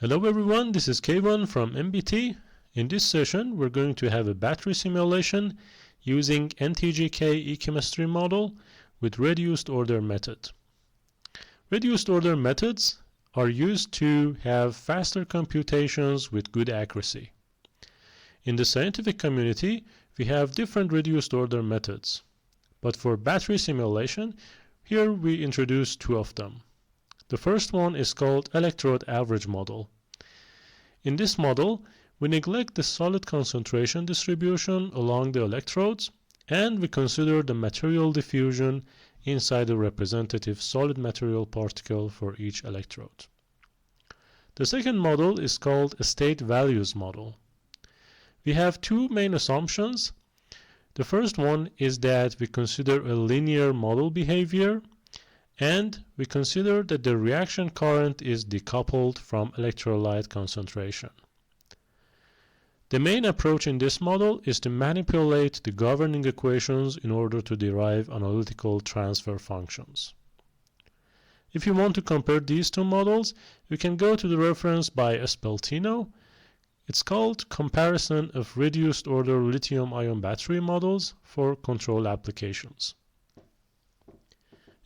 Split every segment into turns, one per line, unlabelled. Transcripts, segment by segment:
Hello everyone, this is K1 from MBT. In this session, we're going to have a battery simulation using NTGK e-chemistry model with reduced order method. Reduced order methods are used to have faster computations with good accuracy. In the scientific community, we have different reduced order methods. But for battery simulation, here we introduce two of them. The first one is called electrode average model. In this model, we neglect the solid concentration distribution along the electrodes and we consider the material diffusion inside the representative solid material particle for each electrode. The second model is called a state values model. We have two main assumptions. The first one is that we consider a linear model behavior and we consider that the reaction current is decoupled from electrolyte concentration. The main approach in this model is to manipulate the governing equations in order to derive analytical transfer functions. If you want to compare these two models, you can go to the reference by Espeltino. It's called Comparison of Reduced Order Lithium-Ion Battery Models for Control Applications.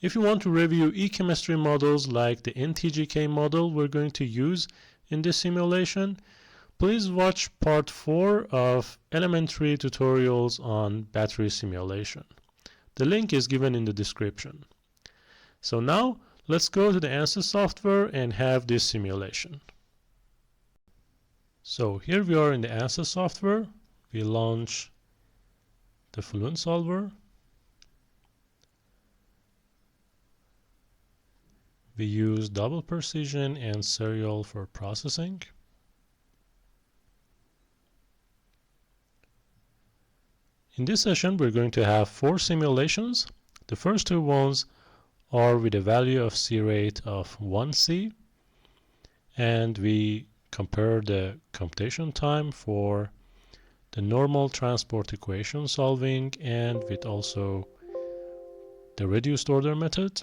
If you want to review e-chemistry models like the NTGK model we're going to use in this simulation, please watch part 4 of elementary tutorials on battery simulation. The link is given in the description. So now, let's go to the Ansys software and have this simulation. So here we are in the Ansys software. We launch the Fluent solver. We use double precision and serial for processing. In this session, we're going to have 4 simulations. The first two ones are with a value of C rate of 1C, and we compare the computation time for the normal transport equation solving and with also the reduced order method.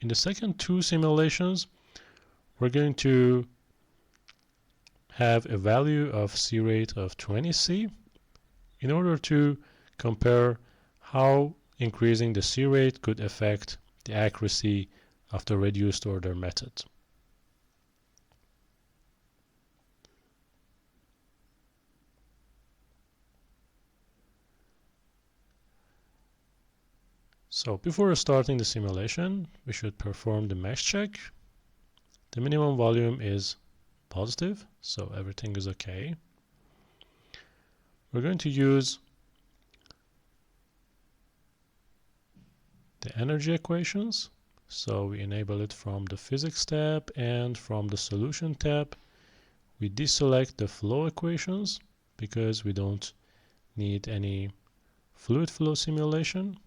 In the second two simulations, we're going to have a value of C rate of 20C in order to compare how increasing the C rate could affect the accuracy of the reduced order method. So before starting the simulation, we should perform the mesh check. The minimum volume is positive, so everything is okay. We're going to use the energy equations. So we enable it from the physics tab and from the solution tab. We deselect the flow equations because we don't need any fluid flow simulation.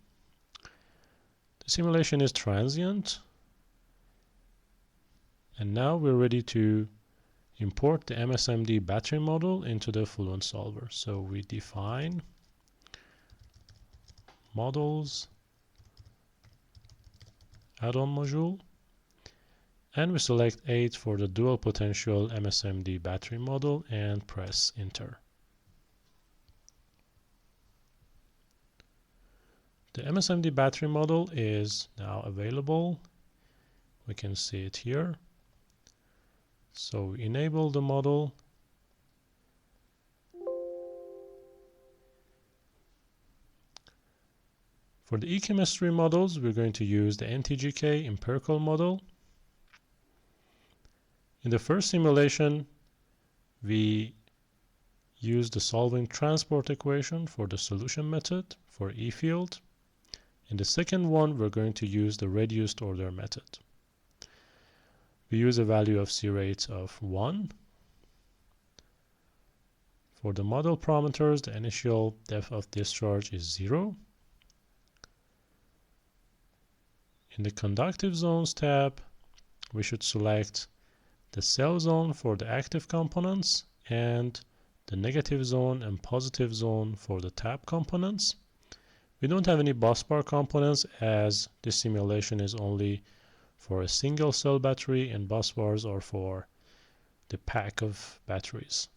The simulation is transient, and now we're ready to import the MSMD battery model into the Fluent solver. So we define models add-on module, and we select 8 for the dual potential MSMD battery model and press enter. The MSMD battery model is now available. We can see it here. So we enable the model. For the e-chemistry models, we're going to use the NTGK empirical model. In the first simulation, we use the solving transport equation for the solution method for E field. In the second one, we're going to use the reduced order method. We use a value of C rate of 1. For the model parameters, the initial depth of discharge is 0. In the conductive zones tab, we should select the cell zone for the active components and the negative zone and positive zone for the tap components. We don't have any busbar components as this simulation is only for a single cell battery and busbars are for the pack of batteries.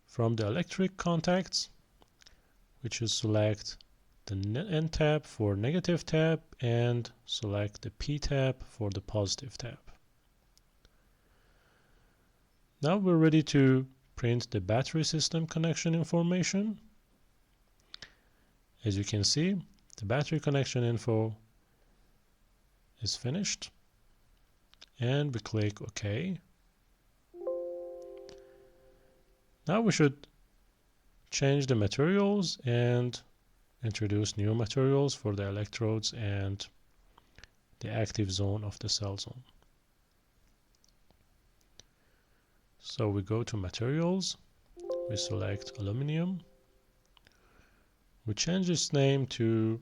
From the electric contacts, we should select the N tab for negative tab and select the P tab for the positive tab. Now we're ready to print the battery system connection information. As you can see, the battery connection info is finished, and we click OK. Now we should change the materials and introduce new materials for the electrodes and the active zone of the cell zone. So we go to materials, we select aluminum, we change its name to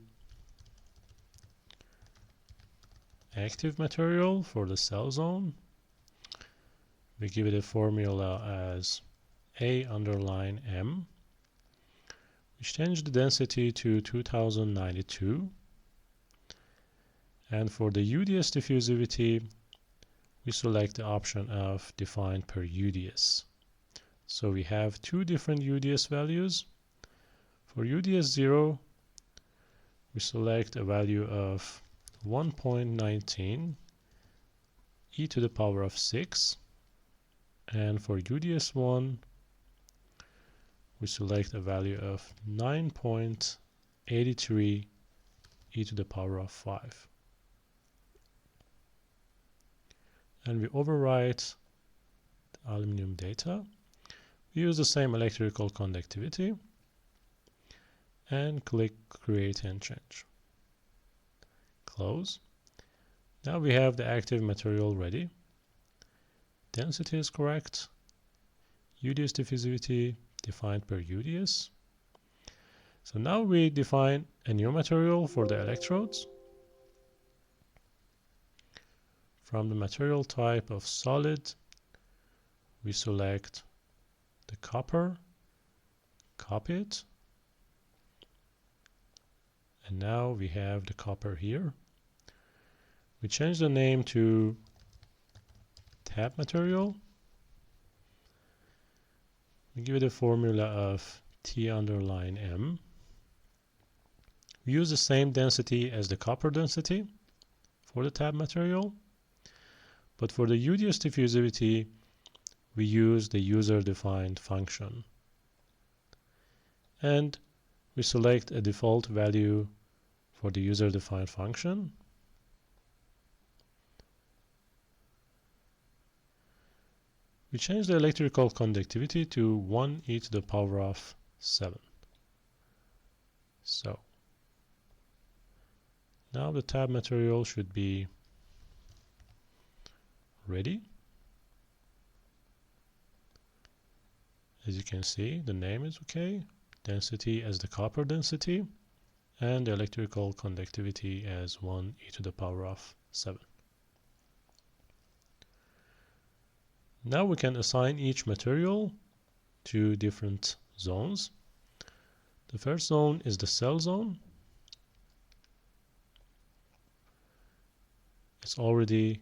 active material for the cell zone. We give it a formula as A_M. We change the density to 2092. And for the UDS diffusivity, we select the option of defined per UDS. So we have two different UDS values. For UDS 0, we select a value of 1.19 e to the power of 6, and for UDS 1 we select a value of 9.83 e to the power of 5, and we overwrite the aluminum data. We use the same electrical conductivity and click create and change. Close. Now we have the active material ready. Density is correct. UDS diffusivity defined per UDS. So now we define a new material for the electrodes. From the material type of solid, we select the copper, copy it, and now we have the copper here. We change the name to tab material. We give it a formula of T_M. We use the same density as the copper density for the tab material, but for the UDS diffusivity we use the user-defined function, and we select a default value for the user-defined function. We change the electrical conductivity to 1 e to the power of 7. So now the tab material should be ready. As you can see, the name is okay, density as the copper density, and the electrical conductivity as 1 e to the power of 7. Now we can assign each material to different zones. The first zone is the cell zone. It's already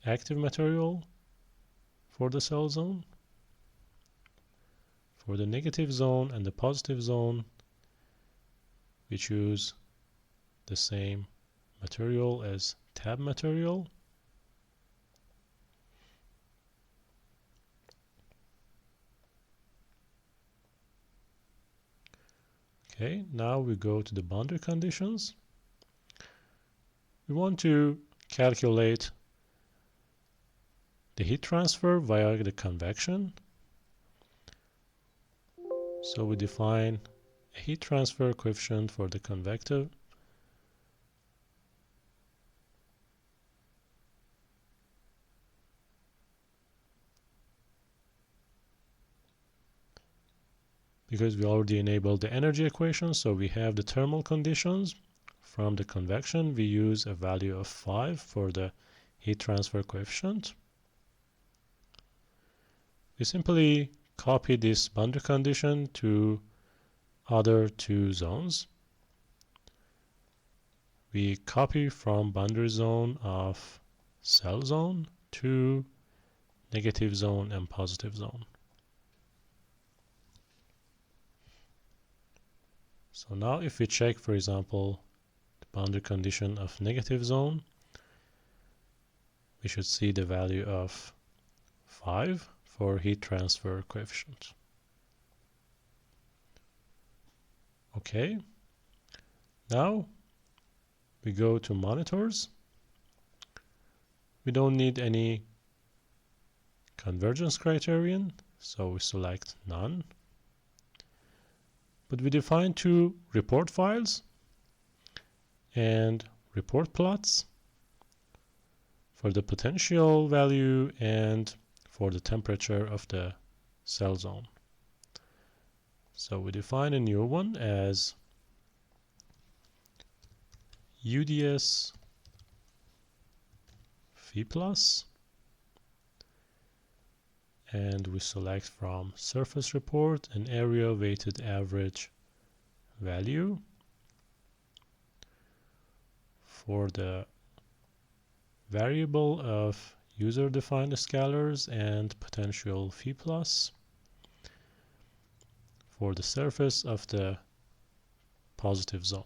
active material for the cell zone. For the negative zone and the positive zone, we choose the same material as tab material. Okay, now we go to the boundary conditions. We want to calculate the heat transfer via the convection. So we define a heat transfer coefficient for the convective. Because we already enabled the energy equation, so we have the thermal conditions. From the convection, we use a value of 5 for the heat transfer coefficient. We simply copy this boundary condition to other two zones. we copy from boundary zone of cell zone to negative zone and positive zone. So now if we check, for example, the boundary condition of negative zone, we should see the value of 5 for heat transfer coefficient. Okay, now we go to monitors. We don't need any convergence criterion, so we select none. But we define two report files and report plots for the potential value and for the temperature of the cell zone. So we define a new one as UDS Phi plus, and we select from surface report an area weighted average value for the variable of user defined scalars and potential Phi plus for the surface of the positive zone.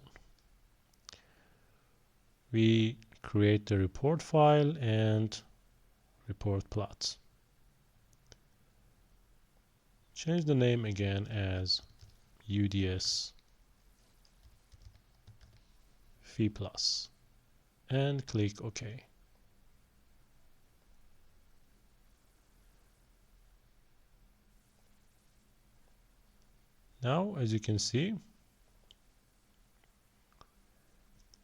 We create the report file and report plots. Change the name again as UDS Phi plus and click OK. Now, as you can see,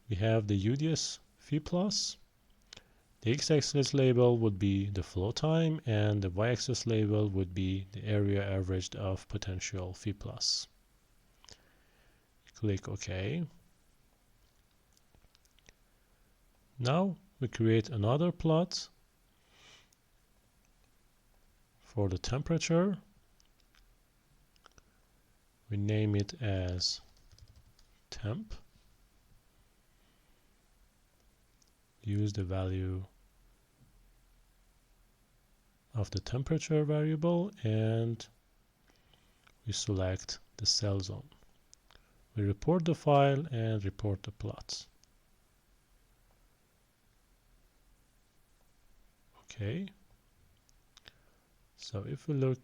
we have the UDS Phi plus. The x-axis label would be the flow time, and the y-axis label would be the area averaged of potential Phi plus. Click OK. Now we create another plot for the temperature. We name it as temp. Use the value of the temperature variable and we select the cell zone. We report the file and report the plots. Okay. So if we look,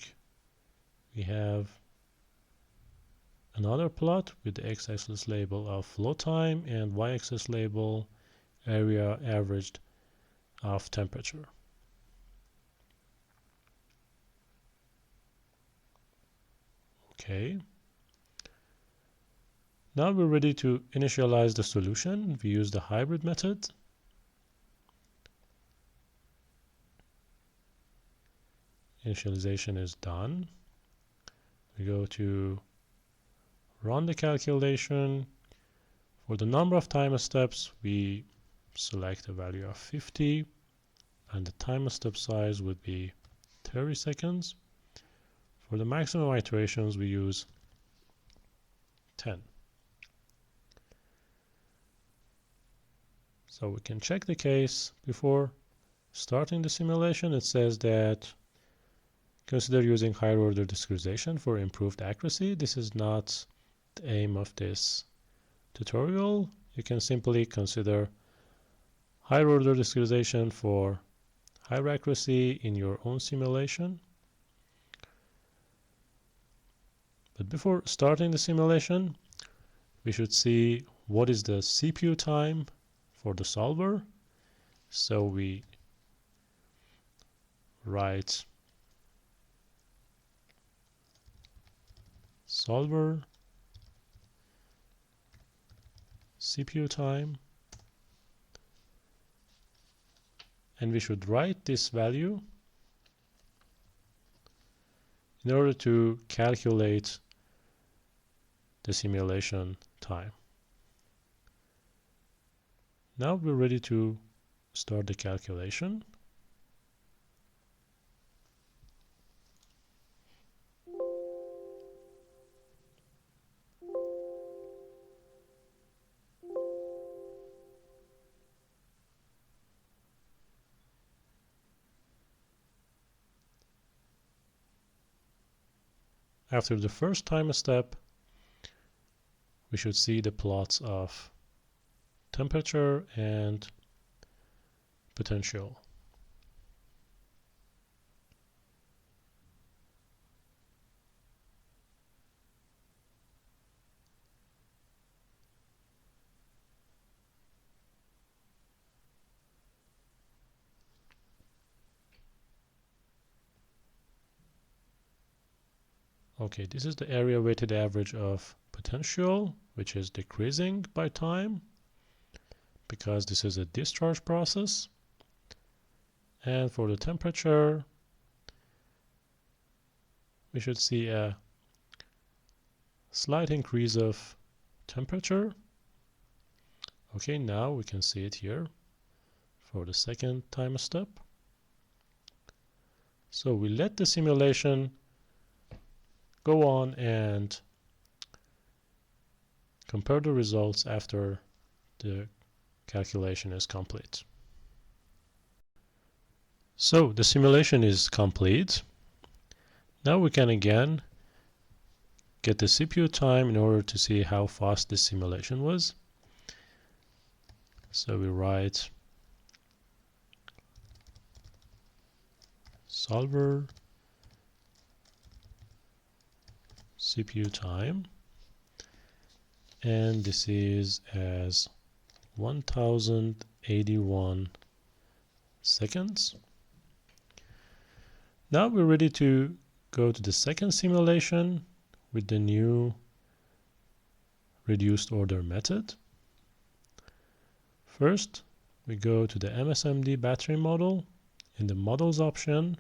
we have another plot with the x-axis label of flow time and y-axis label area averaged of temperature. Okay. Now we're ready to initialize the solution. We use the hybrid method. Initialization is done. We go to run the calculation. For the number of time steps, we select a value of 50, and the time step size would be 30 seconds. For the maximum iterations, we use 10. So we can check the case before starting the simulation. It says that consider using higher order discretization for improved accuracy. This is not the aim of this tutorial. You can simply consider higher order discretization for higher accuracy in your own simulation. But before starting the simulation, we should see what is the CPU time for the solver. So we write solver CPU time, and we should write this value in order to calculate the simulation time. Now we're ready to start the calculation. After the first time step, we should see the plots of temperature and potential. Okay, this is the area weighted average of potential, which is decreasing by time because this is a discharge process. And for the temperature, we should see a slight increase of temperature. Okay, now we can see it here for the second time step. So we let the simulation go on and compare the results after the calculation is complete. So the simulation is complete. Now we can again get the CPU time in order to see how fast the simulation was. So we write solver CPU time, and this is as 1081 seconds. Now we're ready to go to the second simulation with the new reduced order method. First, we go to the MSMD battery model. In the models option,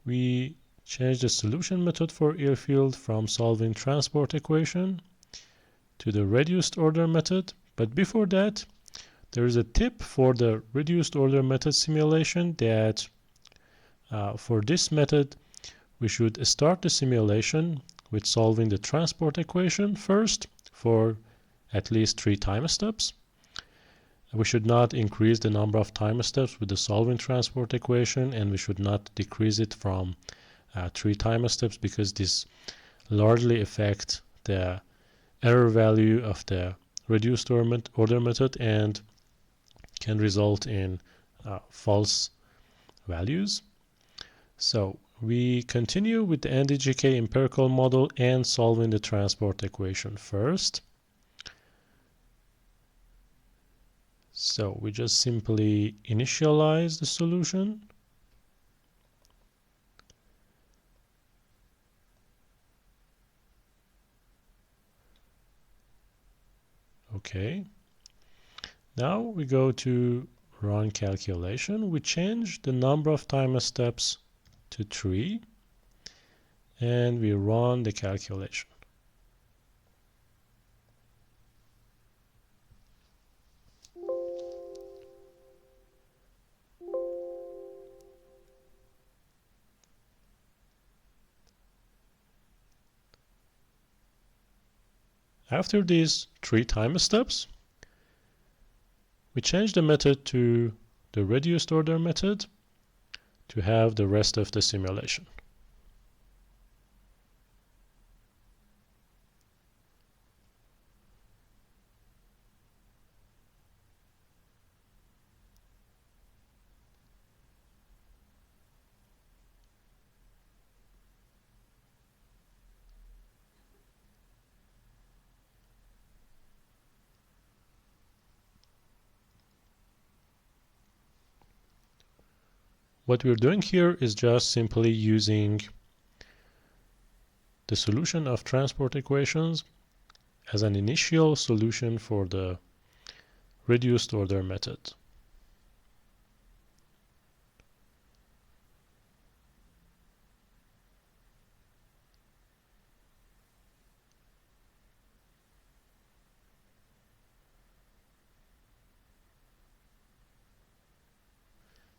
we change the solution method for airfield from solving transport equation to the reduced order method. But before that, there is a tip for the reduced order method simulation that for this method, we should start the simulation with solving the transport equation first for at least 3 time steps. We should not increase the number of time steps with the solving transport equation, and we should not decrease it from 3 time steps because this largely affects the error value of the reduced order method and can result in false values. So we continue with the NTGK empirical model and solving the transport equation first. So we just simply initialize the solution. Okay. Now we go to run calculation. We change the number of time steps to 3 and we run the calculation. After these 3 time steps, we change the method to the reduced order method to have the rest of the simulation. What we're doing here is just simply using the solution of transport equations as an initial solution for the reduced order method.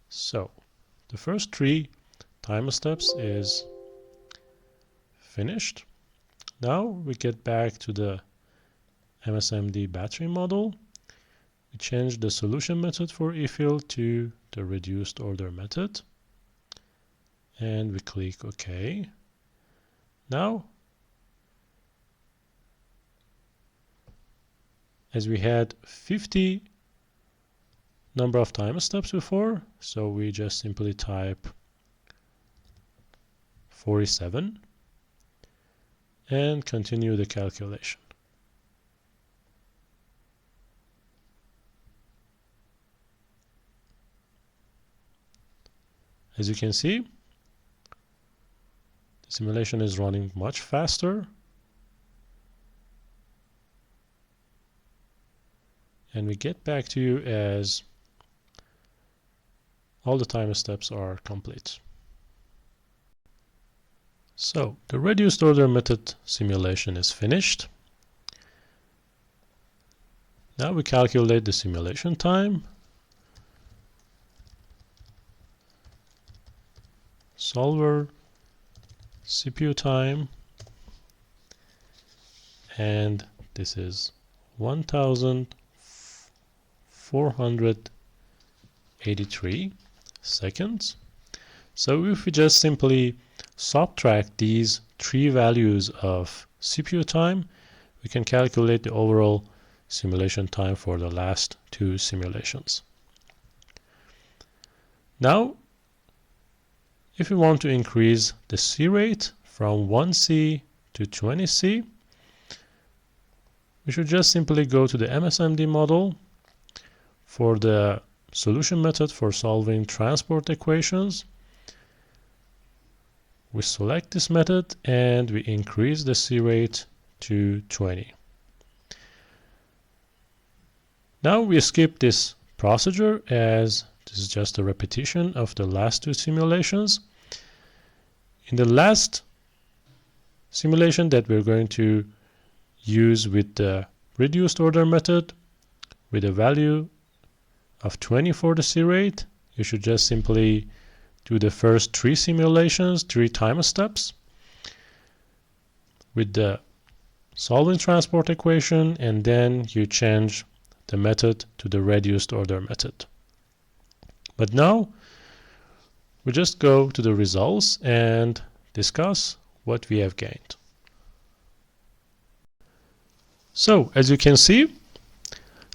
So the first 3 time steps is finished. Now we get back to the MSMD battery model. We change the solution method for airfield to the reduced order method and we click OK. Now, as we had 50 number of time steps before, so we just simply type 47 and continue the calculation. As you can see, the simulation is running much faster, and we get back to you as all the time steps are complete. So the reduced order method simulation is finished. Now we calculate the simulation time. Solver CPU time, and this is 1483 seconds. So if we just simply subtract these three values of CPU time, we can calculate the overall simulation time for the last two simulations. Now, if we want to increase the C rate from 1C to 20C, we should just simply go to the MSMD model. For the solution method for solving transport equations, we select this method and we increase the C rate to 20. Now we skip this procedure as this is just a repetition of the last two simulations. In the last simulation that we're going to use with the reduced order method, with a value of 20 for the C rate, you should just simply do the first three simulations, 3 time steps with the solving transport equation, and then you change the method to the reduced order method. But now we just go to the results and discuss what we have gained. So as you can see,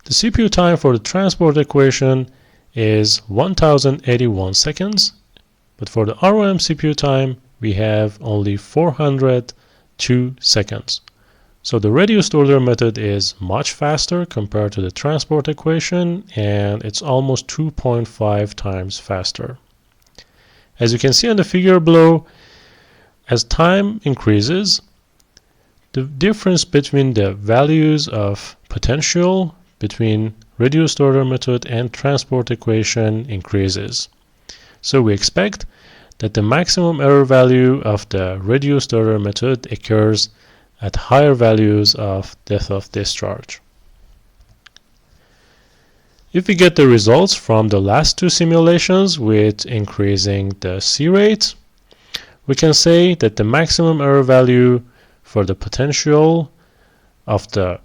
the CPU time for the transport equation is 1081 seconds, but for the ROM CPU time we have only 402 seconds. So the reduced order method is much faster compared to the transport equation, and it's almost 2.5 times faster. As you can see on the figure below, as time increases, the difference between the values of potential between reduced order method and transport equation increases. So we expect that the maximum error value of the reduced order method occurs at higher values of depth of discharge. If we get the results from the last two simulations with increasing the C rate, we can say that the maximum error value for the potential of the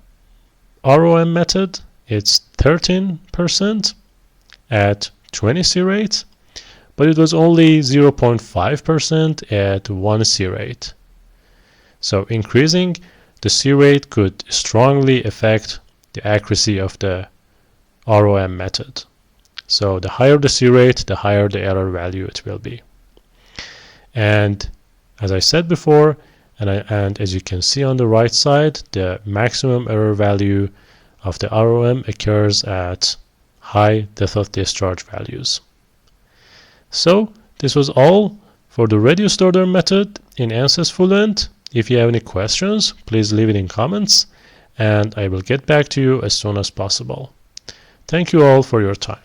ROM method is 13% at 20 C rate, but it was only 0.5% at 1 C rate. So increasing the C rate could strongly affect the accuracy of the ROM method. So the higher the C rate, the higher the error value it will be. And as I said before, and as you can see on the right side, the maximum error value of the ROM occurs at high depth of discharge values. So this was all for the reduced order method in Ansys Fluent. If you have any questions, please leave it in comments, and I will get back to you as soon as possible. Thank you all for your time.